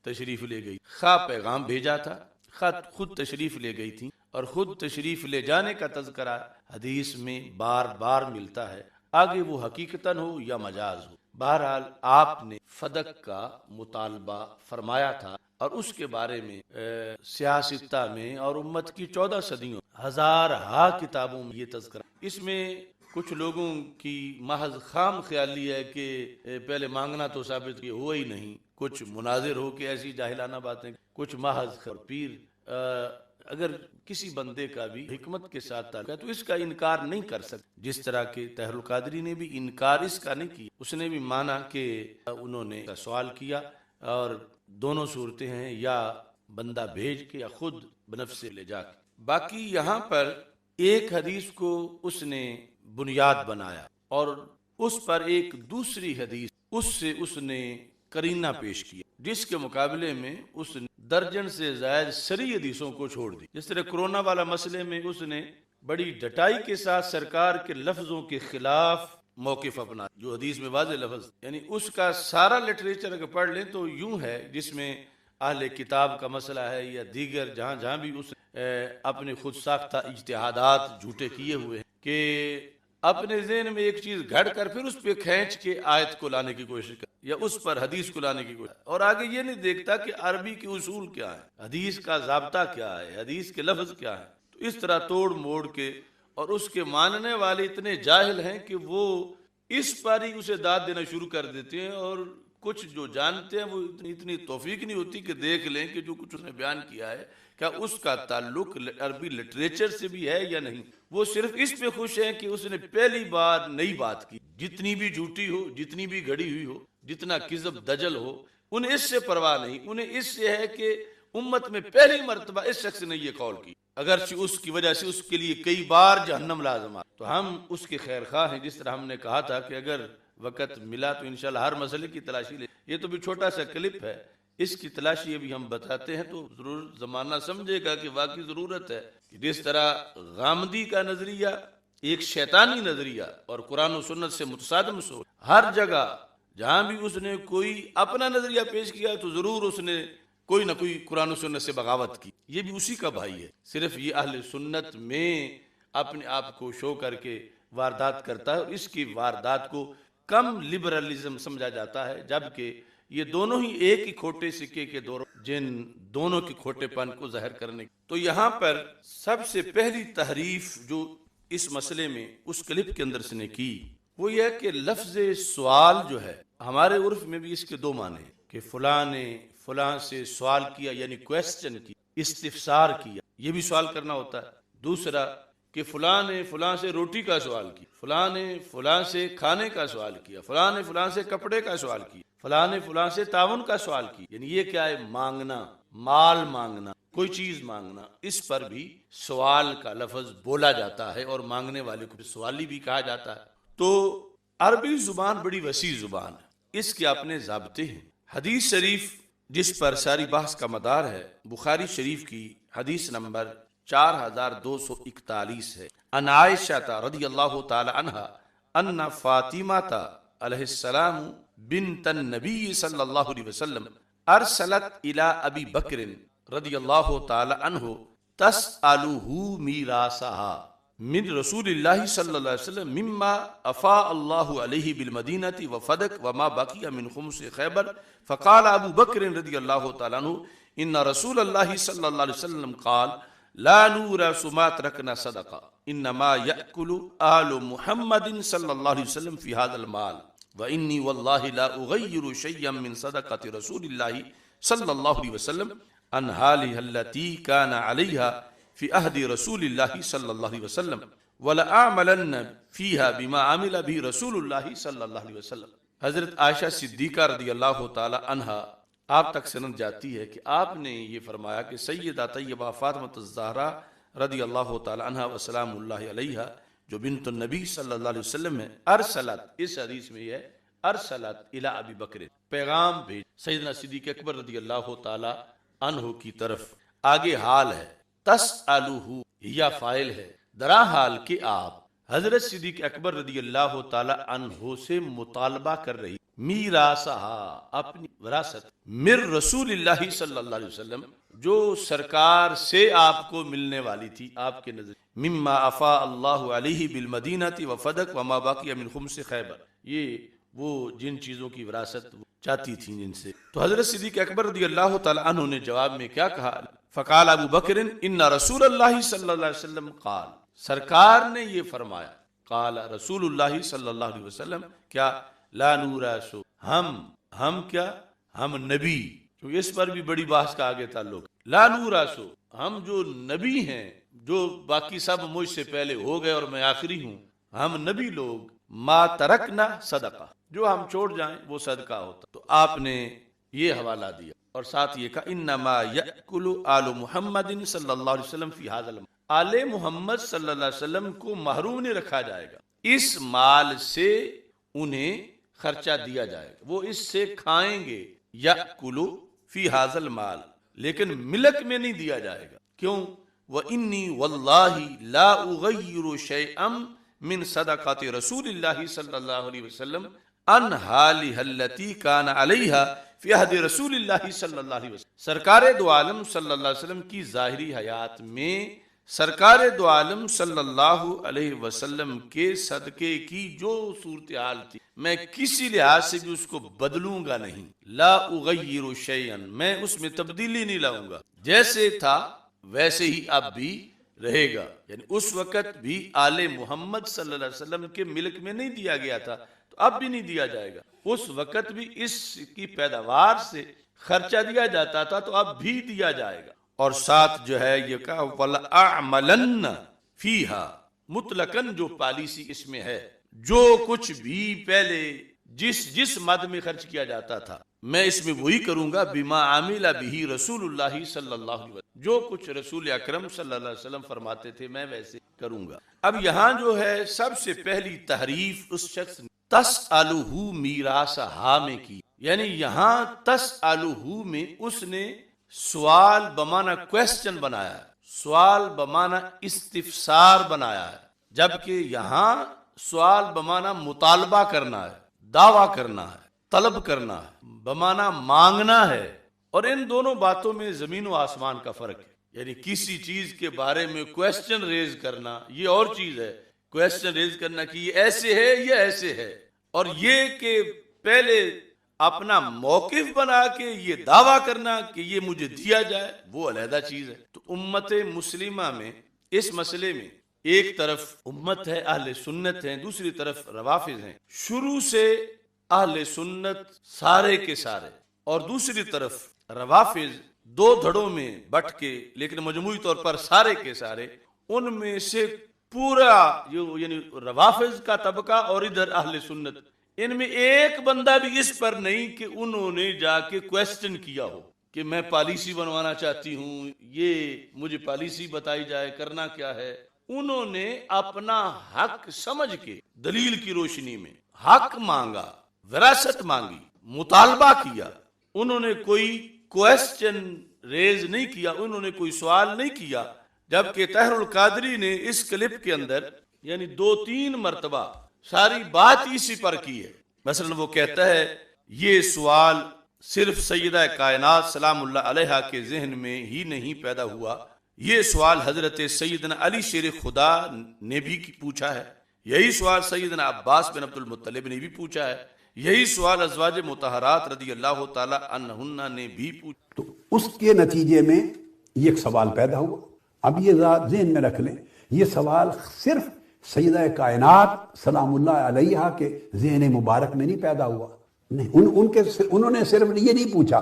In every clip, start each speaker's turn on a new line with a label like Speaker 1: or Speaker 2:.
Speaker 1: تشریف لے گئی، خواہ پیغام بھیجا تھا، خواہ خود تشریف لے گئی تھی، اور خود تشریف لے جانے کا تذکرہ حدیث میں بار بار ملتا ہے، آگے وہ حقیقتاً ہو یا مجاز ہو۔ بہرحال آپ نے فدق کا مطالبہ فرمایا تھا، اور اس کے بارے میں سیاستہ میں اور امت کی 14 صدیوں ہزارہا کتابوں میں یہ تذکرہ۔ اس میں کچھ لوگوں کی محض خام خیالی ہے کہ پہلے مانگنا تو ثابت کہ ہوا ہی نہیں، کچھ مناظر ہو کے ایسی جاہلانہ باتیں، کچھ محض پیر۔ اگر کسی بندے کا بھی حکمت کے ساتھ تعلق ہے تو اس کا انکار نہیں کر سکتا، جس طرح کہ طاہر القادری نے بھی انکار اس کا نہیں کیا، اس نے بھی مانا کہ انہوں نے سوال کیا، اور دونوں صورتیں ہیں، یا بندہ بھیج کے یا خود بنفس سے لے جا کے۔ باقی یہاں پر ایک حدیث کو اس نے بنیاد بنایا، اور اس پر ایک دوسری حدیث اس نے قرینہ پیش کیا، جس کے مقابلے میں اس نے درجن سے زائد سری حدیثوں کو چھوڑ دی۔ جس طرح کرونا والا مسئلے میں اس نے بڑی ڈٹائی کے ساتھ سرکار کے لفظوں کے خلاف موقف اپنا، جو حدیث میں واضح لفظ، یعنی اس کا سارا لٹریچر اگر پڑھ لیں تو یوں ہے، جس میں اہل کتاب کا مسئلہ ہے یا دیگر جہاں بھی اس اپنے خود ساختہ اجتہادات جھوٹے کیے ہوئے ہیں، کہ اپنے ذہن میں ایک چیز گھڑ کر پھر اس پہ کھینچ کے آیت کو لانے کی کوشش کر، یا اس پر حدیث کو لانے کی کوشش، اور آگے یہ نہیں دیکھتا کہ عربی کے اصول کیا ہے، حدیث کا ضابطہ کیا ہے، حدیث کے لفظ کیا ہے۔ تو اس طرح توڑ موڑ کے، اور اس کے ماننے والے اتنے جاہل ہیں کہ وہ اس پر ہی اسے داد دینا شروع کر دیتے ہیں، اور کچھ جو جانتے ہیں وہ اتنی توفیق نہیں ہوتی کہ دیکھ لیں کہ جو کچھ اس نے بیان کیا ہے کیا اس کا تعلق عربی لٹریچر سے بھی ہے یا نہیں۔ وہ صرف اس پہ خوش ہیں کہ اس نے پہلی بار نئی بات کی، جتنی بھی جھوٹی ہو، جتنی بھی گھڑی ہوئی ہو، جتنا کذب دجل ہو، انہیں اس سے پرواہ نہیں، انہیں اس سے ہے کہ امت میں پہلی مرتبہ اس شخص نے یہ قول کی، اگرچہ اس کی وجہ سے اس کے لیے کئی بار جہنم لازم آ، تو ہم اس کے خیر خواہ ہیں۔ جس طرح ہم نے کہا تھا کہ اگر وقت ملا تو انشاءاللہ ہر مسئلے کی تلاشی لے، یہ تو بھی چھوٹا سا کلپ ہے، اس کی تلاشی ابھی ہم بتاتے ہیں تو ضرور زمانہ سمجھے گا کہ واقعی ضرورت ہے کہ جس طرح غامدی کا نظریہ ایک شیطانی نظریہ اور قرآن و سنت سے متصادم سو، ہر جگہ جہاں بھی اس نے کوئی اپنا نظریہ پیش کیا تو ضرور اس نے کوئی نہ کوئی قرآن و سنت سے بغاوت کی، یہ بھی اسی کا بھائی ہے، صرف یہ اہل سنت میں اپنے آپ کو شو کر کے واردات کرتا ہے، اور اس کی واردات کو کم لبرلزم سمجھا جاتا ہے، جبکہ یہ دونوں ہی ایک ہی کھوٹے سکے کے دور، جن دونوں کے کھوٹے پن کو ظاہر کرنے۔ تو یہاں پر سب سے پہلی تحریف جو اس مسئلے میں اس کلپ کے اندر سے نے کی وہ یہ ہے کہ لفظ سوال جو ہے ہمارے عرف میں بھی اس کے دو معنی ہیں، کہ فلاں نے فلاں سے سوال کیا، یعنی کویسچن کی، استفسار کیا، یہ بھی سوال کرنا ہوتا ہے۔ دوسرا کہ فلاں نے فلاں سے روٹی کا سوال کیا، فلاں نے فلاں سے کھانے کا سوال کیا، فلاں نے فلاں سے کپڑے کا سوال کیا، فلاں نے فلاں سے تعاون کا سوال کیا، یعنی یہ کیا ہے؟ مانگنا، مال مانگنا، کوئی چیز مانگنا، اس پر بھی سوال کا لفظ بولا جاتا ہے، اور مانگنے والے کو سوالی بھی کہا جاتا ہے۔ تو عربی زبان بڑی وسیع زبان ہے، اس کے اپنے ضابطے ہیں۔ حدیث شریف جس پر ساری بحث کا مدار ہے، بخاری شریف کی حدیث نمبر 4241 ہے، ان عائشہ رضی اللہ تعالی عنہ ان فاطمہ علیہ السلام بنت النبی صلی اللہ علیہ وسلم ارسلت الى ابی بکر رضی اللہ تعالی عنہ تسألہ میراثها من رسول اللہ صلی اللہ علیہ وسلم مما افاء اللہ علیہ بالمدینہ وفدق وما بقی من خمس خیبر، فقال ابو بکر رضی اللہ تعالی عنہ ان رسول اللہ صلی اللہ علیہ وسلم قال لا نورث ما ترکنا صدقہ انما یأکل آل محمد صلی اللہ علیہ وسلم فی هذا المال وانی واللہ لا اغیر شیئا من صدقۃ رسول اللہ صلی اللہ علیہ وسلم عن حالہ التي كان عليها فی عہد رسول اللہ صلی اللہ علیہ وسلم وَلَأَعْمَلَنَّ فِيهَا بِمَا عَمِلَ بِهِ رسول اللہ صلی اللہ علیہ وسلم۔ حضرت عائشہ صدیقہ رضی اللہ تعالی عنہا آپ تک سند جاتی ہے کہ آپ نے یہ فرمایا کہ سیدہ طیبہ فاطمہ الزہرا رضی اللہ تعالی عنہا وسلام اللہ علیہا جو بنت النبی صلی اللہ علیہ وسلم ہے، ارسلت، اس حدیث میں یہ ہے ارسلت الی ابی بکر، پیغام بھیج سیدنا صدیق اکبر رضی اللہ تعالی عنہ کی طرف۔ آگے حال ہے، تسألہ یا فائل ہے، درا حال کہ آپ حضرت صدیق اکبر رضی اللہ تعالی عنہ سے مطالبہ کر رہی، میراثہا اپنی وراثت، مر رسول اللہ صلی اللہ علیہ وسلم جو سرکار سے آپ کو ملنے والی تھی آپ کے نظر، مما افاء اللہ علیہ بالمدینہ وفدق وما باقی من خمس خیبر، یہ وہ جن چیزوں کی وراثت چاہتی تھیں جن سے. تو حضرت صدیق اکبر رضی اللہ تعالی عنہ نے جواب میں کیا کہا؟ فقال ابو بکر ان رسول اللہ صلی اللہ علیہ وسلم قال، سرکار نے یہ فرمایا، قال رسول اللہ صلی اللہ علیہ وسلم کیا، لا نورث، ہم کیا، ہم نبی، کیونکہ اس پر بھی بڑی بحث کا آگے تعلق، لا نورث، ہم جو نبی ہیں، جو باقی سب مجھ سے پہلے ہو گئے اور میں آخری ہوں، ہم نبی لوگ، ما ترکنا صدقہ، جو ہم چھوڑ جائیں وہ صدقہ ہوتا. تو آپ نے یہ حوالہ دیا اور ساتھ یہ کہا انما یأکل آل محمد صلی اللہ علیہ وسلم فی ھذا المال، آل محمد صلی اللہ علیہ وسلم کو محروم نہیں رکھا جائے گا، اس مال سے انہیں خرچہ دیا جائے گا، وہ اس سے کھائیں گے، یأکل فی ھذا المال، لیکن ملک میں نہیں دیا جائے گا. کیوں؟ وانی واللہ لا اغیر شیئا من صدقات رسول اللہ صلی اللہ علیہ وسلم ان حالہ التی کان علیہا فی عہد رسول اللہ صلی اللہ علیہ وسلم. سرکار دو عالم صلی اللہ علیہ وسلم کی ظاہری حیات میں سرکار دو عالم صلی اللہ علیہ وسلم کے صدقے کی جو صورتحال تھی میں کسی لحاظ سے بھی اس کو بدلوں گا نہیں. لا اغیر شیئا، میں اس میں تبدیلی نہیں لاؤں گا، جیسے تھا ویسے ہی اب بھی رہے گا. یعنی اس وقت بھی آل محمد صلی اللہ علیہ وسلم کے ملک میں نہیں دیا گیا تھا تو اب بھی نہیں دیا جائے گا. اس وقت بھی اس کی پیداوار سے خرچہ دیا جاتا تھا تو اب بھی دیا جائے گا. اور ساتھ جو ہے یہ کہا وَلَأَعْمَلَنَّ فِيهَا، مطلقاً جو پالیسی اس میں ہے، جو کچھ بھی پہلے جس مد میں خرچ کیا جاتا تھا میں اس میں وہی کروں گا، بما عامل بہ رسول اللہ صلی اللہ علیہ وسلم، جو کچھ رسول اکرم صلی اللہ علیہ وسلم فرماتے تھے میں ویسے کروں گا. اب یہاں جو ہے سب سے پہلی تحریف اس شخص نے تسألہ میراثہا میں کی، یعنی یہاں تسألہ میں اس نے سوال بمعنی کویسچن بنایا ہے، سوال بمعنی استفسار بنایا ہے، جبکہ یہاں سوال بمعنی مطالبہ کرنا ہے، دعویٰ کرنا ہے، طلب کرنا ہے، بمعنی مانگنا ہے. اور ان دونوں باتوں میں زمین و آسمان کا فرق ہے. یعنی کسی چیز کے بارے میں کویسچن ریز کرنا یہ اور چیز ہے، کویسچن ریز کرنا کہ یہ ایسے ہے یہ ایسے ہے، اور یہ کہ پہلے اپنا موقف بنا کے یہ دعویٰ کرنا کہ یہ مجھے دیا جائے وہ علیحدہ چیز ہے. تو امت مسلمہ میں اس مسئلے میں ایک طرف امت ہے اہل سنت ہیں، دوسری طرف روافض ہیں. شروع سے اہل سنت سارے کے سارے اور دوسری طرف روافض دو دھڑوں میں بٹ کے، لیکن مجموعی طور پر سارے کے سارے، ان میں سے پورا یعنی روافض کا طبقہ اور ادھر اہل سنت، ان میں ایک بندہ بھی اس پر نہیں کہ انہوں نے جا کے کویسچن کیا ہو کہ میں پالیسی بنوانا چاہتی ہوں، یہ مجھے پالیسی بتائی جائے، کرنا کیا ہے. انہوں نے اپنا حق سمجھ کے دلیل کی روشنی میں حق مانگا، وراثت مانگی، مطالبہ کیا. انہوں نے کوئی کویسچن ریز نہیں کیا، انہوں نے کوئی سوال نہیں کیا. جبکہ طاہر القادری نے اس کلپ کے اندر یعنی 2-3 مرتبہ ساری بات اسی پر کی ہے. مثلا وہ کہتا ہے یہ سوال صرف سیدہ کائنات سلام اللہ علیہا کے ذہن میں ہی نہیں پیدا ہوا، یہ سوال حضرت سیدنا علی شیر خدا نے بھی پوچھا ہے، یہی سوال سیدنا عباس بن عبد المطلب نے بھی پوچھا ہے، یہی سوال ازواج مطہرات رضی اللہ تعالی عنہن نے بھی پوچھا.
Speaker 2: تو اس کے نتیجے میں یہ ایک سوال پیدا ہوا. اب یہ ذہن میں رکھ لیں، یہ سوال صرف سیدہ کائنات سلام اللہ علیہا کے ذہن مبارک میں نہیں پیدا ہوا، نہیں، انہوں نے صرف یہ نہیں پوچھا،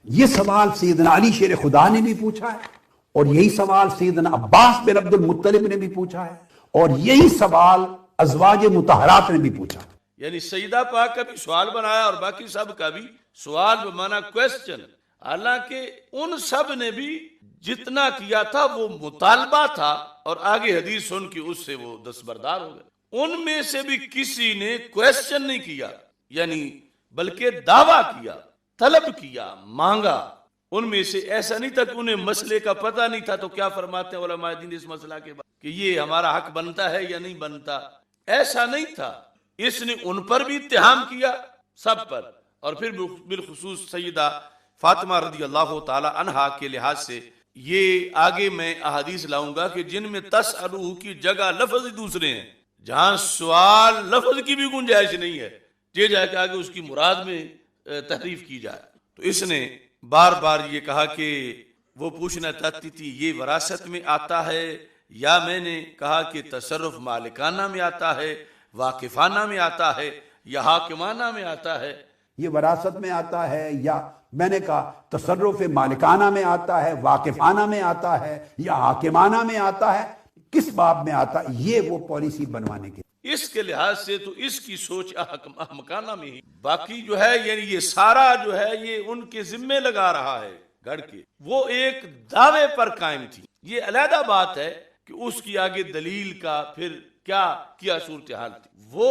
Speaker 2: یہ سوال سیدنا علی شیر خدا نے بھی پوچھا ہے، اور یہی سوال سیدنا عباس بن عبد المطلب نے بھی پوچھا ہے، اور یہی سوال ازواج مطہرات نے بھی پوچھا.
Speaker 1: یعنی سیدہ پاک کا بھی سوال بنایا اور باقی سب کا بھی سوال بمانا کویسچن. حالانکہ ان سب نے بھی جتنا کیا تھا وہ مطالبہ تھا، اور آگے حدیث سن کے اس سے وہ دستبردار ہو گئے. ان میں سے بھی کسی نے کویسچن نہیں کیا، یعنی بلکہ دعویٰ کیا، طلب کیا، مانگا. ان میں سے ایسا نہیں تھا کہ انہیں مسئلے کا پتہ نہیں تھا تو کیا فرماتے ہیں علماء دین اس مسئلہ کے بعد کہ یہ ہمارا حق بنتا ہے یا نہیں بنتا، ایسا نہیں تھا. اس نے ان پر بھی اتہام کیا، سب پر، اور پھر بالخصوص سیدہ فاطمہ رضی اللہ تعالی عنہا کے لحاظ سے یہ آگے میں احادیث لاؤں گا کہ جن میں تسألہ کی جگہ لفظ دوسرے ہیں، جہاں سوال لفظ کی بھی گنجائش نہیں ہے، یہ جائے کہ آگے اس کی مراد میں تحریف کی جائے۔ تو اس نے بار بار یہ کہا کہ وہ پوچھنا چاہتی تھی یہ وراثت میں آتا ہے یا میں نے کہا کہ تصرف مالکانہ میں آتا ہے، واقفانہ میں آتا ہے یا حاکمانہ میں آتا ہے؟
Speaker 2: یہ وراثت میں آتا ہے یا میں نے کہا تصرف مالکانہ میں آتا ہے، واقفانہ میں آتا ہے یا حاکمانہ میں آتا ہے، کس باب میں آتا ہے؟ یہ وہ پالیسی بنوانے کے
Speaker 1: اس کے لحاظ سے تو اس کی سوچ احمقانہ میں ہی، باقی جو ہے یعنی یہ سارا جو ہے یہ ان کے ذمے لگا رہا ہے گھڑ کے، وہ ایک دعوے پر قائم تھی۔ یہ علیحدہ بات ہے کہ اس کی آگے دلیل کا پھر کیا صورتحال تھی۔ وہ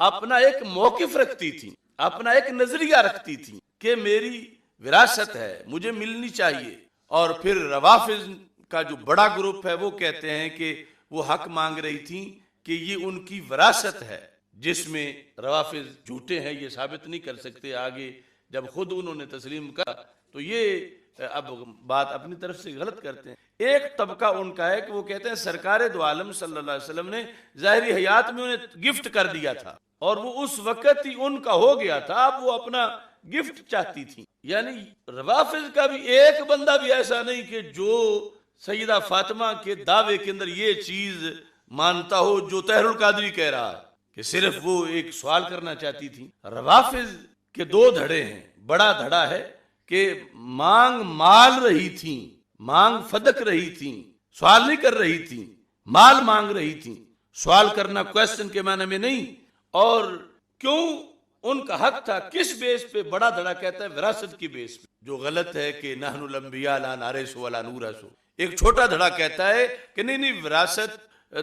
Speaker 1: اپنا ایک موقف رکھتی تھی، اپنا ایک نظریہ رکھتی تھی کہ میری وراثت ہے، مجھے ملنی چاہیے، اور پھر روافض کا جو بڑا گروپ ہے وہ کہتے ہیں کہ وہ حق مانگ رہی تھی کہ یہ ان کی وراثت ہے، جس میں روافض جھوٹے ہیں، یہ ثابت نہیں کر سکتے۔ آگے جب خود انہوں نے تسلیم کر تو یہ اب بات اپنی طرف سے غلط کرتے ہیں۔ ایک طبقہ ان کا ہے کہ وہ کہتے ہیں سرکار دو عالم صلی اللہ علیہ وسلم نے ظاہری حیات میں انہیں گفٹ کر دیا تھا اور وہ اس وقت ہی ان کا ہو گیا تھا، اب وہ اپنا گفٹ چاہتی تھی۔ یعنی روافض کا بھی ایک بندہ بھی ایسا نہیں کہ جو سیدہ فاطمہ کے دعوے کے اندر یہ چیز مانتا ہو جو طاہر القادری کہہ رہا ہے کہ صرف وہ ایک سوال کرنا چاہتی تھی۔ روافض کے دو دھڑے ہیں، بڑا دھڑا ہے کہ مانگ مال رہی تھی، مانگ فدق رہی تھی، سوال نہیں کر رہی تھی، مال مانگ رہی تھی، سوال کرنا کویسچن کے معنی میں نہیں۔ اور کیوں ان کا حق تھا، کس بیس پہ؟ بڑا دھڑا کہتا ہے وراثت کی بیس پہ، جو غلط ہے کہ نحن الانبیاء لا نارث ولا نورث۔ ایک چھوٹا دھڑا کہتا ہے کہ نہیں وراثت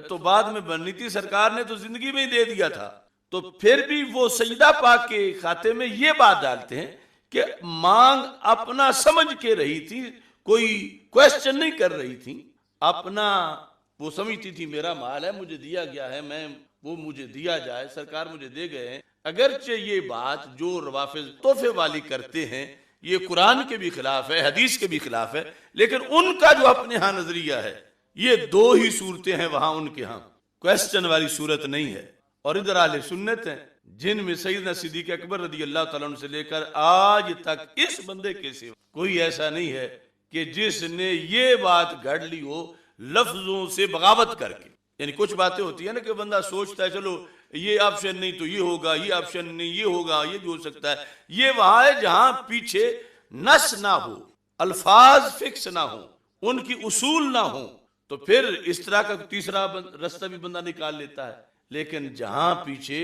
Speaker 1: تو بعد میں بننی تھی، سرکار نے تو زندگی میں ہی دے دیا تھا۔ تو پھر بھی وہ سیدہ پاک کے خاتے میں یہ بات ڈالتے ہیں کہ مانگ اپنا سمجھ کے رہی تھی، کوئی کویسچن نہیں کر رہی تھی، اپنا وہ سمجھتی تھی میرا مال ہے، مجھے دیا گیا ہے، میں وہ مجھے دیا جائے، سرکار مجھے دے گئے ہیں۔ اگرچہ یہ بات جو روافض تحفے والی کرتے ہیں یہ قرآن کے بھی خلاف ہے، حدیث کے بھی خلاف ہے، لیکن ان کا جو اپنے ہاں نظریہ ہے یہ دو ہی صورتیں ہیں وہاں، ان کے ہاں کویسچن والی صورت نہیں ہے۔ اور ادھر اہل سنت ہیں جن میں سیدنا صدیق اکبر رضی اللہ تعالیٰ عنہ سے لے کر آج تک اس بندے کے سوا کوئی ایسا نہیں ہے کہ جس نے یہ بات گھڑ لی ہو لفظوں سے بغاوت کر کے۔ یعنی کچھ باتیں ہوتی ہیں نا کہ بندہ سوچتا ہے چلو یہ آپشن نہیں تو یہ ہوگا، یہ آپشن نہیں یہ ہوگا، یہ بھی ہو سکتا ہے۔ یہ وہاں ہے جہاں پیچھے نص نہ ہو، الفاظ فکس نہ ہو، ان کی اصول نہ ہو، تو پھر اس طرح کا تیسرا رستہ بھی بندہ نکال لیتا ہے۔ لیکن جہاں پیچھے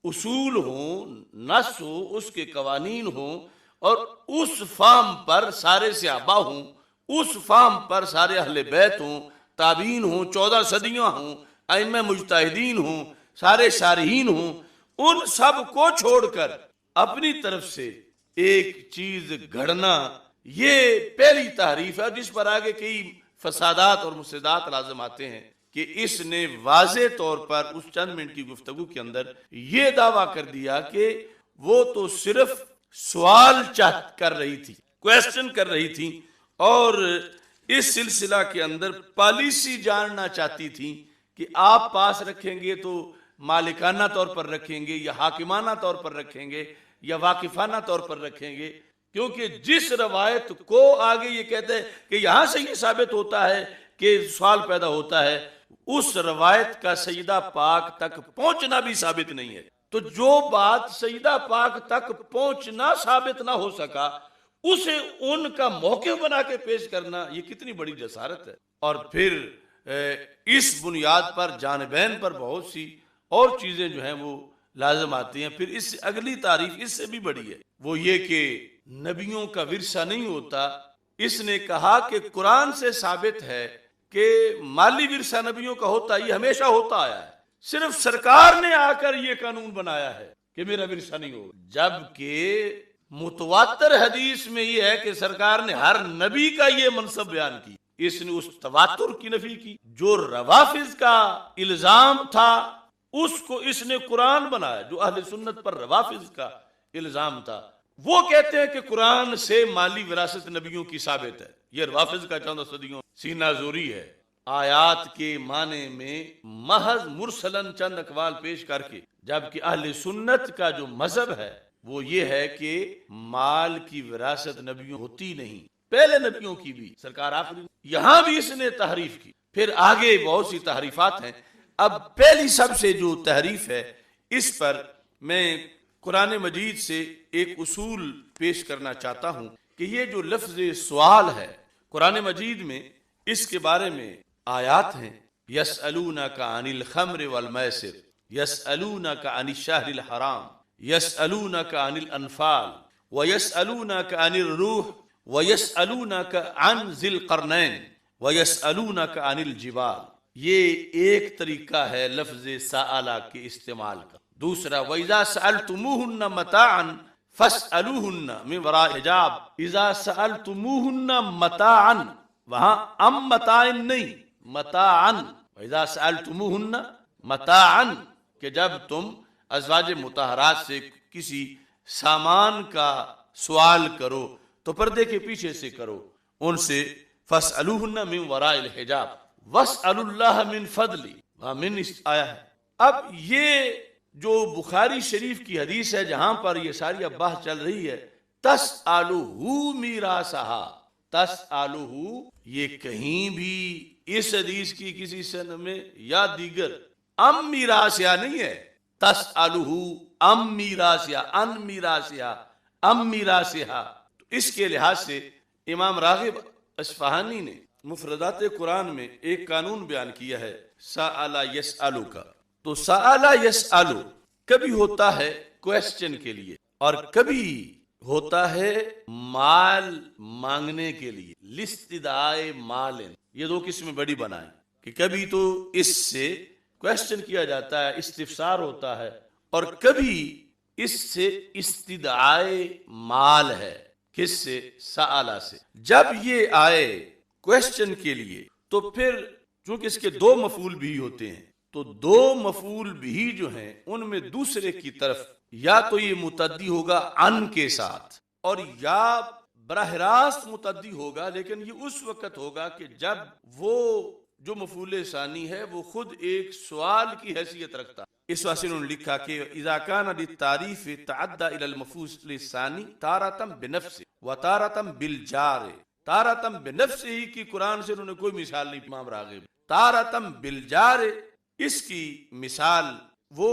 Speaker 1: اصول ہوں، نص ہو، اس کے قوانین ہوں، اور اس فام پر سارے صحابہ ہوں، اس فام پر سارے اہل بیت ہوں، تابعین ہوں، 14 صدیاں ہوں، ائمہ مجتہدین ہوں، سارے شارحین ہوں، ان سب کو چھوڑ کر اپنی طرف سے ایک چیز گھڑنا یہ پہلی تحریف ہے، جس پر آگے کئی فسادات اور مفسدات لازم آتے ہیں کہ اس نے واضح طور پر اس چند منٹ کی گفتگو کے اندر یہ دعویٰ کر دیا کہ وہ تو صرف سوال کر رہی تھی، کویسچن کر رہی تھی، اور اس سلسلہ کے اندر پالیسی جاننا چاہتی تھی کہ آپ پاس رکھیں گے تو مالکانہ طور پر رکھیں گے یا حاکمانہ طور پر رکھیں گے یا واقفانہ طور پر رکھیں گے، کیونکہ جس روایت کو آگے یہ کہتے ہیں کہ یہاں سے یہ ثابت ہوتا ہے کہ سوال پیدا ہوتا ہے، اس روایت کا سیدہ پاک تک پہنچنا بھی ثابت نہیں ہے۔ تو جو بات سیدہ پاک تک پہنچنا ثابت نہ ہو سکا اسے ان کا موقف بنا کے پیش کرنا یہ کتنی بڑی جسارت ہے۔ اور پھر اس بنیاد پر جانبین پر بہت سی اور چیزیں جو ہیں وہ لازم آتی ہیں۔ پھر اس سے اگلی تعریف اس سے بھی بڑی ہے، وہ یہ کہ نبیوں کا ورثہ نہیں ہوتا۔ اس نے کہا کہ قرآن سے ثابت ہے کہ مالی ورثہ نبیوں کا ہوتا، یہ ہمیشہ ہوتا آیا ہے، صرف سرکار نے آ کر یہ قانون بنایا ہے کہ میرا ورثہ نہیں ہوگا، جبکہ متواتر حدیث میں یہ ہے کہ سرکار نے ہر نبی کا یہ منصب بیان کی۔ اس نے اس تواتر کی نفی کی۔ جو روافض کا الزام تھا اس کو اس نے قرآن بنایا، جو اہل سنت پر روافض کا الزام تھا. وہ کہتے ہیں کہ قرآن سے مالی وراثت نبیوں کی ثابت ہے. یہ روافض کا چند صدیوں سینہ زوری ہے. آیات کے معنی میں محض مرسلن چند اقوال پیش کر کے، جبکہ اہل سنت کا جو مذہب ہے وہ یہ ہے کہ مال کی وراثت نبیوں ہوتی نہیں، پہلے نبیوں کی بھی، سرکار آخری. یہاں بھی اس نے تحریف کی. پھر آگے بہت سی تحریفات ہیں. اب پہلی سب سے جو تحریف ہے، اس پر میں قرآن مجید سے ایک اصول پیش کرنا چاہتا ہوں کہ یہ جو لفظ سوال ہے قرآن مجید میں، اس کے بارے میں آیات ہیں. یسألونک عن الخمر والمیسر، یسألونک عن الشہر الحرام، یسألونک عن الانفال، ویسألونک عن الروح، ویسألونک عن ذی القرنین، ویسألونک عن الجبال. یہ ایک طریقہ ہے لفظ سألہ کے استعمال کا. دوسرا وَإِذَا سَأَلْتُمُوهُنَّ مَتَاعًا فَاسْأَلُوهُنَّ مِنْ وَرَاءِ حِجَاب. اِذَا سَأَلْتُمُوهُنَّ مَتَاعًا، وہاں متاعًا نہیں، متاعًا. وَإِذَا سَأَلْتُمُوهُنَّ مَتَاعًا کہ جب تم ازواج مطہرات سے کسی سامان کا سوال کرو تو پردے کے پیچھے سے کرو ان سے. فَاسْأَلُوهُنَّ مِنْ وَرَاءِ الْحِجَاب وَاسْأَلُوا اللَّهَ مِنْ فَضْلِهِ. وہاں من آیا ہے. اب یہ جو بخاری شریف کی حدیث ہے جہاں پر یہ ساری اب بحث چل رہی ہے، تَسْأَلُهُ مِيرَاثَهَا، تَسْأَلُهُ، یہ کہیں بھی اس حدیث کی کسی سند میں یا دیگر ام میراثیا نہیں ہے. تَسْأَلُهُ ام میراثیا، ان میراثیا، ام میراثها. تو اس کے لحاظ سے امام راغب اصفہانی نے مفردات قرآن میں ایک قانون بیان کیا ہے، سأل یسألو کا. تو سأل یسألو کبھی ہوتا ہے کویسچن کے لیے اور کبھی ہوتا ہے مال مانگنے کے لیے، لاستدعاء مال. یہ دو قسمیں بڑی بنائیں کہ کبھی تو اس سے کویسچن کیا جاتا ہے، استفسار ہوتا ہے، اور کبھی اس سے استدعاء مال ہے. کس سے؟ سآلہ سے. جب یہ آئے کویسچن کے لیے تو پھر چونکہ اس کے دو مفعول بھی ہوتے ہیں تو دو مفعول بھی جو ہیں ان میں دوسرے کی طرف یا تو یہ متعدی ہوگا ان کے ساتھ، اور یا براہ راست متعدی ہوگا، لیکن یہ اس وقت ہوگا کہ جب وہ جو مفعول ثانی ہے وہ خود ایک سوال کی حیثیت رکھتا. اس واسطے انہوں نے لکھا کہ اذا کان للتعریف تعدى الى المفعول الثانی تارة بنفسه وتارة بالجار. تارة بنفسه کی قرآن سے انہوں نے کوئی مثال نہیں. امام راغب تارة بالجار، اس کی مثال وہ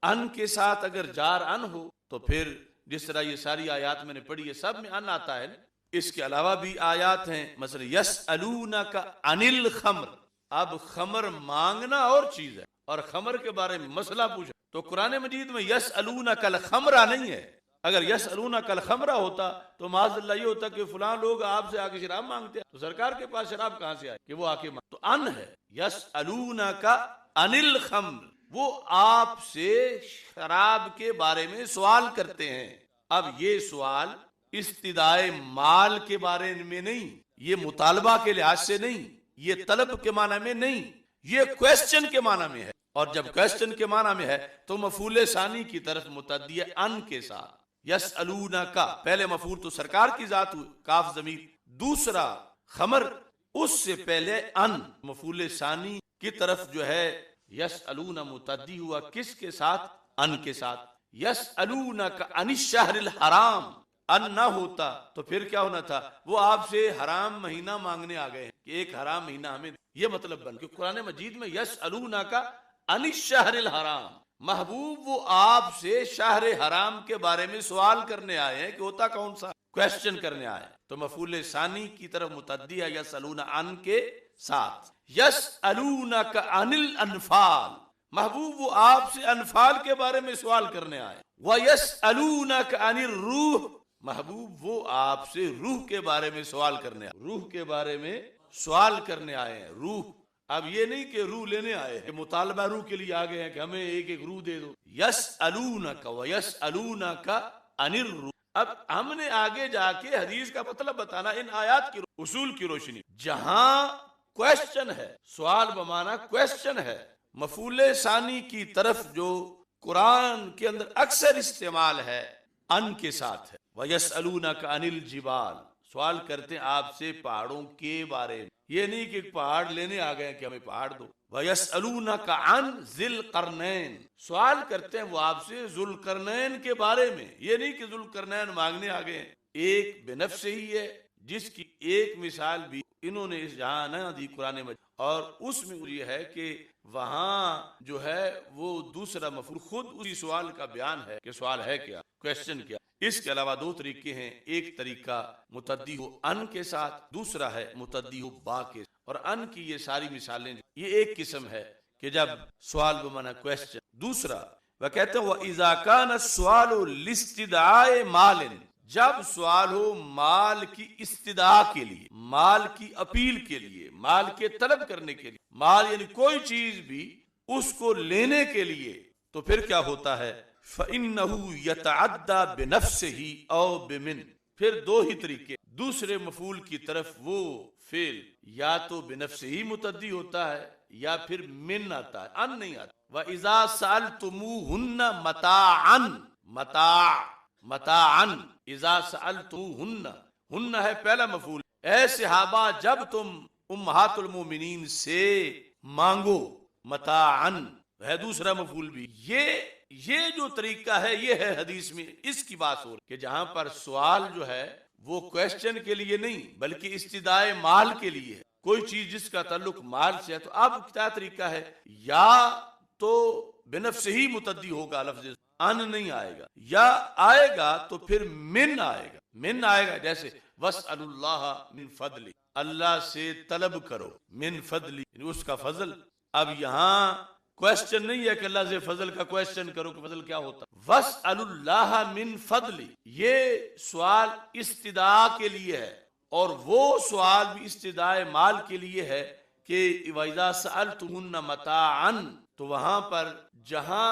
Speaker 1: ان کے ساتھ اگر جار ان ہو تو پھر جس طرح یہ ساری آیات میں نے پڑھی ہے سب میں ان آتا ہے. اس کے علاوہ بھی آیات ہیں، مثلا یسألونک عن الخمر. اب خمر مانگنا اور چیز ہے اور خمر کے بارے میں مسئلہ پوچھا تو قرآن مجید میں یسألونک الخمرہ نہیں ہے. اگر یسألونک الخمرہ ہوتا تو معاذ اللہ یہ ہوتا کہ فلاں لوگ آپ سے آ کے شراب مانگتے ہیں، تو سرکار کے پاس شراب کہاں سے آئے کہ وہ آ کے تو ان ہے. یسألونک عن الخمر، وہ آپ سے شراب کے بارے میں سوال کرتے ہیں. اب یہ سوال استدعاء مال کے بارے میں نہیں، یہ مطالبہ کے لحاظ سے نہیں، یہ طلب کے معنی میں نہیں، یہ کویسچن کے معنی میں ہے. اور جب کویسچن کے معنی میں ہے تو مفعول ثانی کی طرف متعدی ہے ان کے ساتھ. یسألونک، پہلے مفعول تو سرکار کی ذات ہوئی کاف ضمیر، دوسرا خمر، اس سے پہلے ان مفعول ثانی کی طرف جو ہے یسألون متعدی ہوا کس کے ساتھ؟ ان کے ساتھ. یسألونک عن الشہر الحرام، ان نہ ہوتا تو پھر کیا ہونا تھا؟ وہ آپ سے حرام مہینہ مانگنے آ گئے ہیں کہ ایک حرام مہینہ ہمیں، یہ مطلب بن کہ قرآن مجید میں یسألونک عن الشہر الحرام، محبوب وہ آپ سے شہر حرام کے بارے میں سوال کرنے آئے ہیں کہ ہوتا کون سا؟ کویسچن کرنے آئے. تو مفعول ثانی کی طرف متعدی ہے یسألون عن کے ساتھ. یسألونک عن الانفال، محبوب وہ آپ سے انفال کے بارے میں سوال کرنے آئے. وَيَسْأَلُونَكَ عَنِ الرُّوحِ، محبوب وہ آپ سے روح کے بارے میں سوال کرنے آئے، روح کے بارے میں سوال کرنے آئے ہیں. روح، اب یہ نہیں کہ روح لینے آئے کہ مطالبہ روح کے لیے آگے ہیں کہ ہمیں ایک ایک روح دے دو. یسألونک ویسألونک عن الروح. اب ہم نے آگے جا کے حدیث کا مطلب بتانا ان آیات کی اصول کی روشنی. جہاں کویسچن ہے، سوال بمانا کویسچن ہے، مفعول ثانی کی طرف جو قرآن کے اندر اکثر استعمال ہے ان کے ساتھ ہے. وَيَسْأَلُونَكَ عَنِ الْجِبَالِ، سوال کرتے ہیں آپ سے پہاڑوں کے بارے میں. یہ نہیں کہ پہاڑ لینے آ گئے کہ ہمیں پہاڑ دو. وَيَسْأَلُونَكَ عَنْ ذِي الْقَرْنَيْنِ، سوال کرتے ہیں وہ آپ سے ذو القرنین کے بارے میں. یہ نہیں کہ ذو القرنین مانگنے آ گئے ہیں. ایک بے نفس ہی ہے جس کی ایک مثال بھی انہوں نے اس جہاں نہ دی قرآن مجید، اور اس میں یہ ہے کہ وہاں جو ہے وہ دوسرا مفعول خود اسی سوال کا بیان ہے کہ سوال ہے کیا، کویسچن کیا. اس کے علاوہ دو طریقے ہیں، ایک طریقہ متعدی ہو ان کے ساتھ، دوسرا ہے متعدی ہو با کے. اور ان کی یہ ساری مثالیں یہ ایک قسم ہے کہ جب سوال بمانا کویسچن. دوسرا وہ کہتے ہیں وَإِذَا كَانَ السُّؤَالُ لِاسْتِدْعَاءِ مَالٍ، جب سوال ہو مال کی استدعا کے لیے، مال کی اپیل کے لیے، مال کے طلب کرنے کے لیے، مال یعنی کوئی چیز بھی اس کو لینے کے لیے، تو پھر کیا ہوتا ہے؟ فَإِنَّهُ يَتَعَدَّى بِنَفْسِهِ أَوْ بِمِنْ، پھر دو ہی طریقے، دوسرے مفعول کی طرف وہ فعل یا تو بنفسه ہی متعدی ہوتا ہے یا پھر من آتا ہے، ان نہیں آتا. وَإِذَا سَأَلْتُمُوهُنَّ مَتَاعًا، متاعًا اذا سألتموهن، ہن ہے پہلا مفعول. اے صحابہ جب تم امہات المومنین سے مانگو، متاعًا ہے دوسرا مفعول بھی. یہ جو طریقہ ہے یہ ہے حدیث میں اس کی بات ہو رہی کہ جہاں پر سوال جو ہے وہ کویسچن کے لیے نہیں بلکہ استدعائے مال کے لیے ہے. کوئی چیز جس کا تعلق مال سے ہے تو اب کیا طریقہ ہے؟ یا تو بنفس ہی متعدی ہوگا، لفظ ان نہیں آئے گا، یا آئے گا تو پھر من آئے گا. من آئے گا جیسے وَاسْأَلُوا اللَّهَ مِن فَضْلِ، اللہ سے طلب کرو، من فضل یعنی اس کا فضل. اب یہاں کویسچن نہیں ہے کہ اللہ سے فضل کا کویسچن کرو کہ فضل کیا ہوتا. وَاسْأَلُوا اللَّهَ مِن فَضْلِ، یہ سوال استدعا کے لیے ہے، اور وہ سوال بھی استدعائے مال کے لیے ہے کہ وَإِذَا سَأَلْتُمُوهُنَّ مَتَاعًا، تو وہاں پر جہاں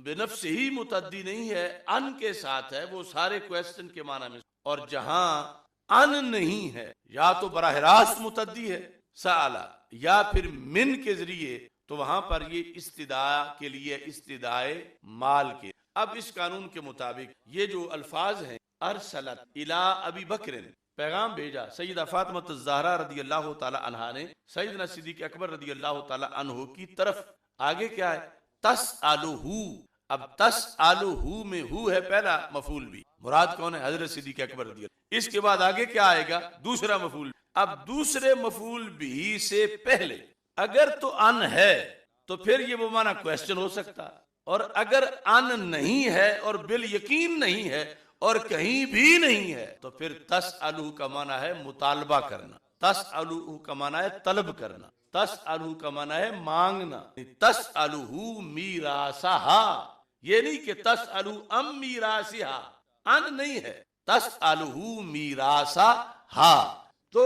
Speaker 1: بنفس ہی متعدی نہیں ہے ان کے ساتھ ہے وہ سارے کویسچن کے معنی میں، اور جہاں ان نہیں ہے یا تو براہ راست متعدی ہے سآلہ یا پھر من کے ذریعے، تو وہاں پر یہ استدعاء کے لیے استدعائے مال کے. اب اس قانون کے مطابق یہ جو الفاظ ہیں ارسلت الی ابی بکر، پیغام بھیجا سیدہ فاطمہ الزہرا رضی اللہ تعالی عنہا نے سیدنا صدیق اکبر رضی اللہ تعالی عنہ کی طرف. آگے کیا ہے؟ تسألہ. اب تسألہ میں ہو ہے پہلا مفعول بھی، مراد کون ہے؟ حضرت صدیق اکبر رضی اللہ. اس کے بعد آگے کیا آئے گا؟ دوسرا مفعول. اب دوسرے مفعول بھی سے پہلے اگر تو ان ہے تو پھر یہ وہ معنی کویسچن ہو سکتا، اور اگر ان نہیں ہے اور بالیقین نہیں ہے اور کہیں بھی نہیں ہے تو پھر تسألہ کا معنی ہے مطالبہ کرنا، تسألہ کا معنی ہے طلب کرنا، تسألہ کا معنی ہے مانگنا. تسألہ میراثہا، یہ نہیں کہ تسألہ ام میراثہا، ان نہیں ہے، تسألہ میراثہا. تو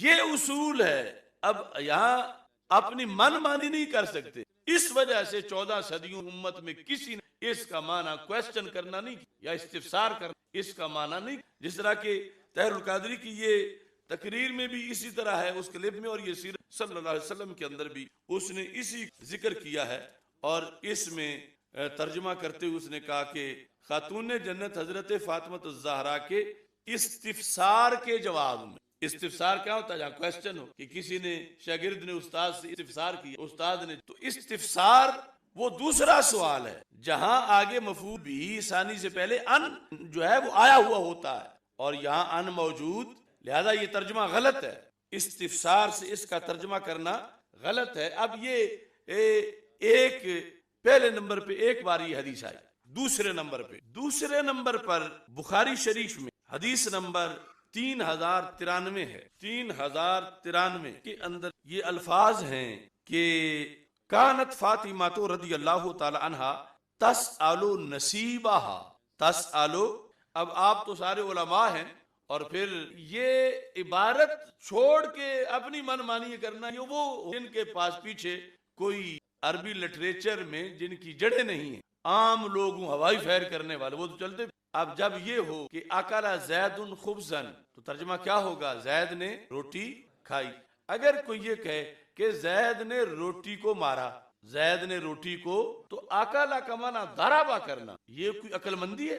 Speaker 1: یہ اصول ہے. اب یہاں اپنی من مانی نہیں کر سکتے، اس وجہ سے 14 صدیوں امت میں کسی نے اس کا معنی کویسچن کرنا نہیں یا استفسار کرنا اس کا معنی نہیں. جس طرح کہ طاہر القادری کی یہ تقریر میں بھی اسی طرح ہے اس کلپ میں، اور یہ سیرت صلی اللہ علیہ وسلم کے اندر بھی اس نے اسی ذکر کیا ہے. اور اس میں ترجمہ کرتے ہوئے اس نے کہا کہ خاتون جنت حضرت فاطمہ الزہرا کے استفسار کے جواب میں، استفسار کیا ہوتا ہے؟ جہاں کویسچن ہو کہ کسی نے شاگرد نے استاد سے استفسار کیا، استاد نے، تو استفسار وہ دوسرا سوال ہے جہاں آگے مفعول بھی ثانی سے پہلے ان جو ہے وہ آیا ہوا ہوتا ہے، اور یہاں ان موجود، لہذا یہ ترجمہ غلط ہے. استفسار سے اس کا ترجمہ کرنا غلط ہے. اب یہ ایک پہلے نمبر پہ ایک بار یہ حدیث آئی. دوسرے نمبر پر بخاری شریف میں حدیث نمبر 3093 ہے. 3093 کے اندر یہ الفاظ ہیں کہ کانت فاطمہ رضی اللہ تعالی عنہا تسألو نصیبہا. تسألو، اب آپ تو سارے علماء ہیں، اور پھر یہ عبارت چھوڑ کے اپنی من مانی کرنا، یہ وہ جن کے پاس پیچھے کوئی عربی لٹریچر میں جن کی جڑیں نہیں ہیں، عام لوگوں ہوائی فیر کرنے والے وہ تو چلتے. اب جب یہ ہو کہ اکل زید خبزا، تو ترجمہ کیا ہوگا؟ زید نے روٹی کھائی. اگر کوئی یہ کہے کہ زید نے روٹی کو مارا، زید نے روٹی کو، تو اکلا کا معنی ضربہ کرنا، یہ کوئی عقل مندی ہے؟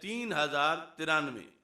Speaker 1: 3093।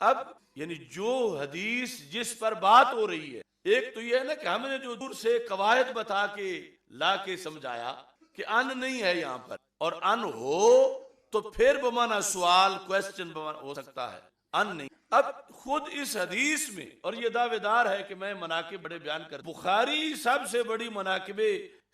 Speaker 1: اب یعنی جو حدیث جس پر بات ہو رہی ہے، ایک تو یہ ہے نا کہ ہم نے جو دور سے قواعد بتا کے لا کے سمجھایا کہ ان نہیں ہے یہاں پر، اور ان ہو تو پھر بمانا سوال کوسچن ہو سکتا ہے، ان نہیں۔ اب خود اس حدیث میں، اور یہ دعوے دار ہے کہ میں مناقب بڑے بیان کر، بخاری سب سے بڑی مناقب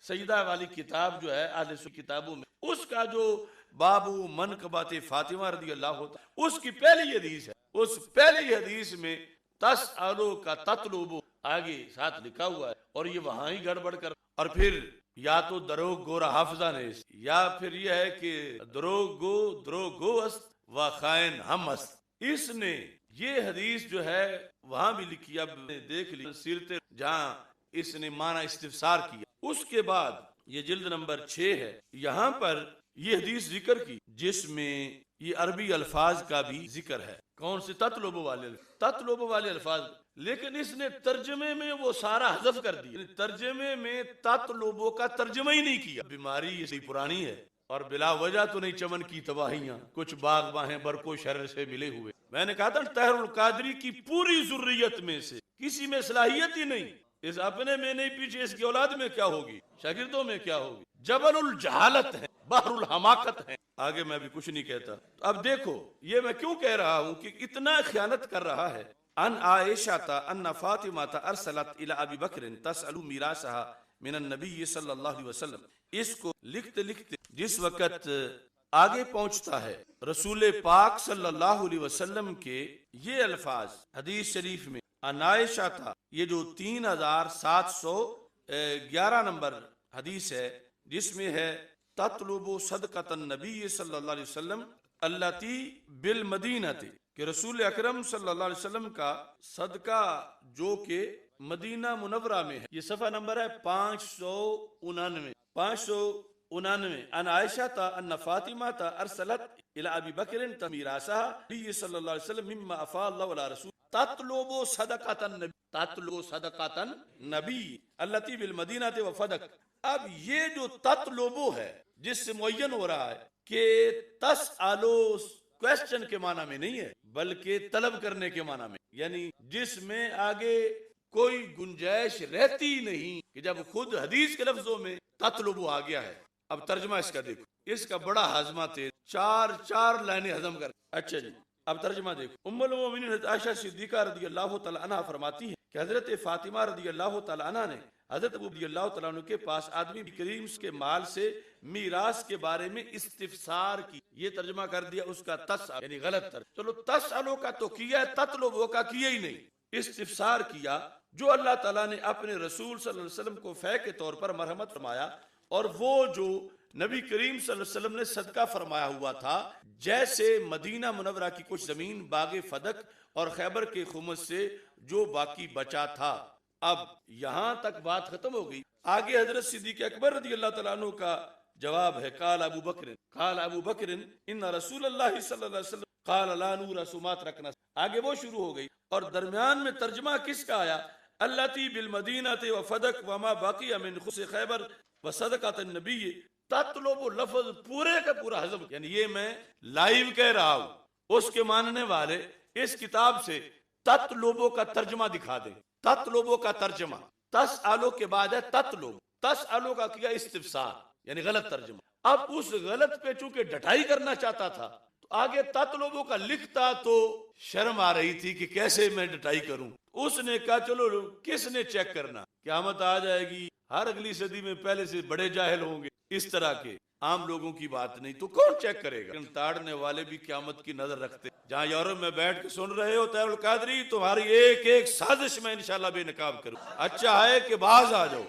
Speaker 1: سیدہ والی کتاب جو ہے اہل سنت کتابوں میں، اس کا جو باب منقبات فاطمہ رضی اللہ عنہ، اس کی پہلی حدیث ہے، اس پہلی حدیث میں تسألو کا تطلبو آگے ساتھ لکھا ہوا ہے، اور یہ وہاں ہی گڑبڑ کر، اور پھر یا تو دروغ گورا حافظہ نے، یا پھر یہ ہے کہ دروغ گو است و خائن ہم است، اس نے یہ حدیث جو ہے وہاں بھی لکھی، اب دیکھ لی سیرت جہاں اس نے معنی استفسار کیا، اس کے بعد یہ جلد نمبر 6 ہے، یہاں پر یہ حدیث ذکر کی جس میں یہ عربی الفاظ کا بھی ذکر ہے، کون سے تطلب والے الفاظ، لیکن اس نے ترجمے میں وہ سارا حذف کر دیا، ترجمے میں تطلبوں کا ترجمہ ہی نہیں کیا۔ بیماری یہ پرانی ہے، اور بلا وجہ تو نہیں چمن کی تباہیاں، کچھ باغ باہیں برکو شرر سے ملے ہوئے۔ میں نے کہا تھا طاہر القادری کی پوری ذریت میں سے کسی میں صلاحیت ہی نہیں، اس اپنے میں نہیں، پیچھے اس کی اولاد میں کیا ہوگی، شاگردوں میں کیا ہوگی، جبل الجہالت ہے، بحر الحماقت ہے، آگے میں بھی کچھ نہیں کہتا۔ اب دیکھو یہ میں کیوں کہہ رہا ہوں کہ اتنا خیانت کر رہا ہے۔ ان عائشہ ان فاطمہ ارسلت الی ابی بکر تسأل میراثها من النبی صلی اللہ علیہ وسلم، اس کو لکھتے لکھتے جس وقت آگے پہنچتا ہے رسول پاک صلی اللہ علیہ وسلم کے یہ الفاظ حدیث شریف میں، ان عائشہ تھا، یہ جو 3711 نمبر حدیث ہے، جس میں ہے تطلب صدقۃ النبی صلی اللہ علیہ وسلم التی بالمدینہ، کہ رسول اکرم صلی اللہ علیہ وسلم کا صدقہ جو کہ مدینہ منورہ میں ہے، یہ صفحہ نمبر ہے 599۔ ان عائشہ تا ان فاطمہ تا ارسلت الى ابی بکر میراثها نبی صلی اللہ علیہ وسلم مما افاء اللہ علی رسول تطلب صدقۃ النبی التی بالمدینہ وفدق۔ اب یہ جو تطلبو ہے جس سے معین ہو رہا ہے کہ تسالو کوسچن کے معنی میں نہیں ہے بلکہ طلب کرنے کے معنی میں، یعنی جس میں آگے کوئی گنجائش رہتی نہیں، کہ جب خود حدیث کے لفظوں میں تطلبو آ گیا ہے۔ اب ترجمہ اس کا دیکھو، اس کا بڑا ہاضمہ تیز، چار لائنیں ہضم کر۔ اچھا جی اب ترجمہ دیکھو۔ ام المومنین عائشہ صدیقہ رضی اللہ تعالی عنہ فرماتی ہیں کہ حضرت فاطمہ رضی اللہ تعالی عنہ نے حضرت ابو رضی اللہ تعالیٰ عنہ کے پاس آدمی کریم کے مال سے میراث کے بارے میں استفسار کی، یہ ترجمہ کر دیا اس کا تسأل، یعنی غلط ترجمہ، چلو تسألو کا تو کیا ہے، تطلبو کا کیا ہی نہیں، استفسار کیا جو اللہ تعالیٰ نے اپنے رسول صلی اللہ علیہ وسلم کو فے کے طور پر مرحمت فرمایا، اور وہ جو نبی کریم صلی اللہ علیہ وسلم نے صدقہ فرمایا ہوا تھا، جیسے مدینہ منورہ کی کچھ زمین باغ فدق اور خیبر کے خمس سے جو باقی بچا تھا۔ اب یہاں تک بات ختم ہو گئی، آگے حضرت صدیق اکبر رضی اللہ تعالیٰ عنہ کا جواب ہے، قال ابو بکر ان رسول اللہ صلی اللہ علیہ وسلم قال لا نور سمات رکھنا، آگے وہ شروع ہو گئی، اور درمیان میں ترجمہ کس کا آیا، التی بالمدینہ وفدق وما باقی من خس خیبر وصدقۃ النبی، تطلب لفظ پورے کا پورا حذف، یعنی یہ میں لائیو کہہ رہا ہوں، اس کے ماننے والے اس کتاب سے تطلبوں کا ترجمہ دکھا دیں، تطلبوں کا ترجمہ، تسالو کے بعد ہے تطلب، تسالو کا کیا استفسار، یعنی غلط ترجمہ۔ اب اس غلط پہ چونکہ ڈٹائی کرنا چاہتا تھا تو آگے تطلبوں کا لکھتا تو شرم آ رہی تھی کہ کیسے میں ڈٹائی کروں، اس نے کہا چلو کس نے چیک کرنا، قیامت آ جائے گی، ہر اگلی صدی میں پہلے سے بڑے جاہل ہوں گے، اس طرح کے عام لوگوں کی بات نہیں تو کون چیک کرے گا، تاڑنے والے بھی قیامت کی نظر رکھتے، جہاں یورپ میں بیٹھ کے سن رہے ہو طاہر القادری، تمہاری ایک ایک سازش میں انشاءاللہ بے نقاب کروں، اچھا ہے کہ باز آ جاؤ۔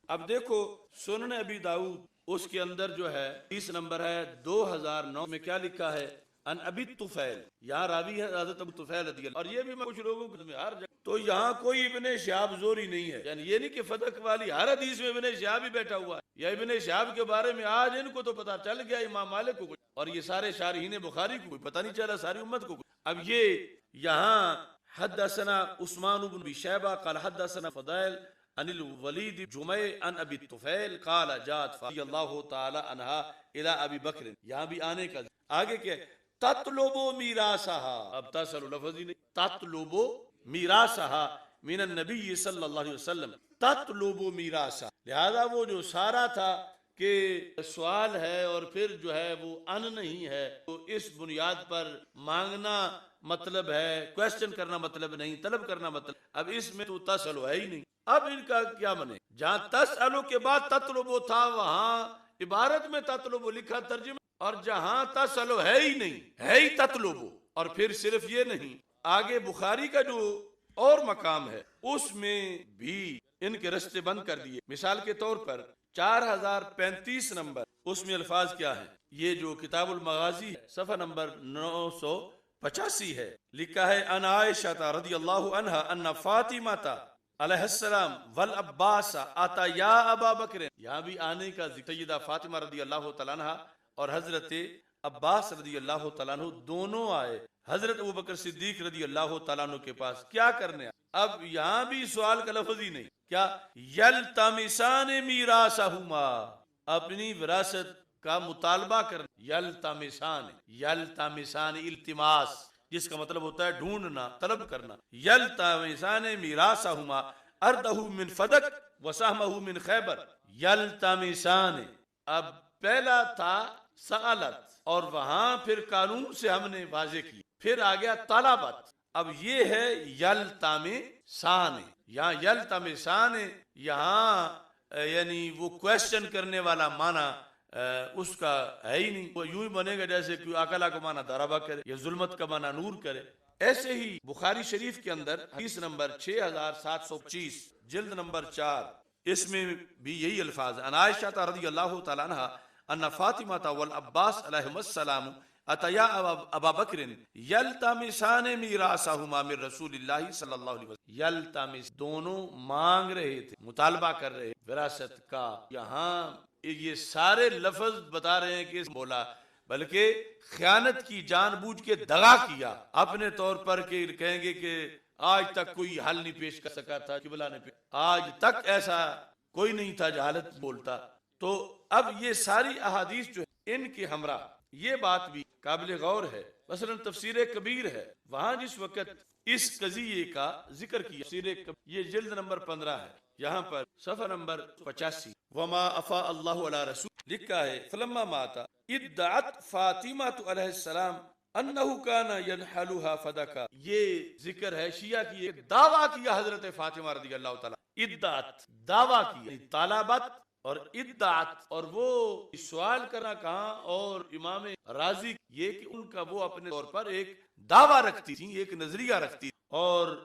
Speaker 1: اب دیکھو سنن ابی داؤد، اس کے اندر جو ہے 30 نمبر ہے 2009 میں کیا لکھا ہے، ان ابی طفیل، یہاں راوی ہے حضرت ابو طفیل رضی اللہ، اور یہ بھی میں کچھ لوگوں کو ہر جگہ، تو یہاں کوئی ابن شہاب زوری نہیں ہے، یعنی یہ نہیں کہ فدق والی ہر حدیث میں ابن شہاب ہی بیٹھا ہوا ہے، یا ابن شہاب کے بارے میں آج ان کو تو پتا چل گیا، امام مالک کو، اور یہ سارے شارحین بخاری کو پتہ نہیں چلا، ساری امت کو۔ اب یہ یہاں حدثنا عثمان بن ابی شیبہ قال حدثنا فضائل عن الولید جمع عن ابی الطفیل قال جاءت رضی اللہ تعالی عنہا الی ابی بکر. یہاں بھی آنے کا آگے کیا ہے؟ تطلب میراثها. اب تسل لفظ ہی نہیں, تطلب میراثها من النبی صلی اللہ علیہ وسلم. تطلب میراثها, لہذا وہ جو سارا تھا کہ سوال ہے اور پھر جو ہے وہ ان نہیں ہے, تو اس بنیاد پر مانگنا مطلب ہے, کوشچن کرنا مطلب نہیں, طلب کرنا مطلب. اب اس میں تو تسلو ہے ہی نہیں. اب ان کا کیا بنے؟ جہاں تسلو کے بعد تطلبو تھا وہاں عبارت میں تطلبو لکھا ترجمہ, اور جہاں تسلو ہے ہی نہیں, ہے ہی تطلبو. اور پھر صرف یہ نہیں, آگے بخاری کا جو اور مقام ہے اس میں بھی ان کے رستے بند کر دیے. مثال کے طور پر 4035 نمبر, اس میں الفاظ کیا ہیں؟ یہ جو کتاب المغازی صفحہ نمبر 985 ہے, لکھا ہے ان عائشہ رضی اللہ عنہا ان فاطمہ علیہ السلام والعباس آتا یا ابا بکر. یہاں بھی آنے کا ذکر. سیدہ فاطمہ رضی اللہ تعالیٰ عنہ اور حضرت عباس رضی اللہ تعالیٰ عنہ دونوں آئے حضرت ابوبکر صدیق رضی اللہ تعالیٰ عنہ کے پاس. کیا کرنے آئے؟ اب یہاں بھی سوال کا لفظ ہی نہیں, کیا یلتمسان میراثہما, اپنی وراثت کا مطالبہ کرنا. یلتمسان, یلتمسان التماس جس کا مطلب ہوتا ہے ڈھونڈنا, طلب کرنا. یلتمسان میراثہما اردہ من فدق وسہمہ من خیبر. یلتمسان, اب پہلا تھا سالت, اور وہاں پھر قانون سے ہم نے واضح کی, پھر آ گیا طلبت. اب یہ ہے یلتمسان. یہاں یلتمسان یہاں یعنی وہ کوشچن کرنے والا معنی اس کا ہے ہی نہیں. وہ یوں ہی بنے گا جیسے کہ اکلا کا معنی ضربہ کرے یا ظلمت کا معنی نور کرے. ایسے ہی بخاری شریف کے اندر حدیث نمبر 6725 جلد نمبر 4, اس میں بھی یہی الفاظ. ان عائشہ رضی اللہ تعالیٰ عنہ ان فاطمہ والعباس علیہم السلام اتیا ابا بکر یلتمسان میراثہما من رسول اللہ صلی اللہ علیہ وسلم. یلتمس, دونوں مانگ رہے تھے, مطالبہ کر رہے وراثت کا. یہاں یہ سارے لفظ بتا رہے ہیں کہ بولا, بلکہ خیانت کی, جان بوجھ کے دغا کیا اپنے طور پر, کہ کہیں گے کہ آج تک کوئی حل نہیں پیش کر سکا تھا, قبلہ نے آج تک ایسا کوئی نہیں تھا جہالت بولتا. تو اب یہ ساری احادیث جو ان کے ہمراہ یہ بات بھی قابل غور ہے. مثلا تفسیر کبیر ہے, وہاں جس وقت اس قضیے کا ذکر کیا, تفسیر یہ جلد نمبر 15 ہے, یہاں پر صفحہ نمبر 85 وما افاء اللہ علی رسول لکھا ہے فلما مات ادعت فاطمہ علیہ السلام انہو کانا ینحلوها فدکا. یہ ذکر ہے شیعہ کی, ایک دعویٰ کیا حضرت فاطمہ رضی اللہ تعالیٰ, ادعت دعویٰ کیا, طالبت اور ادعت, اور وہ سوال کرنا کہاں, اور امام رازی یہ کہ ان کا وہ اپنے طور پر ایک دعویٰ رکھتی تھی, ایک نظریہ رکھتی, اور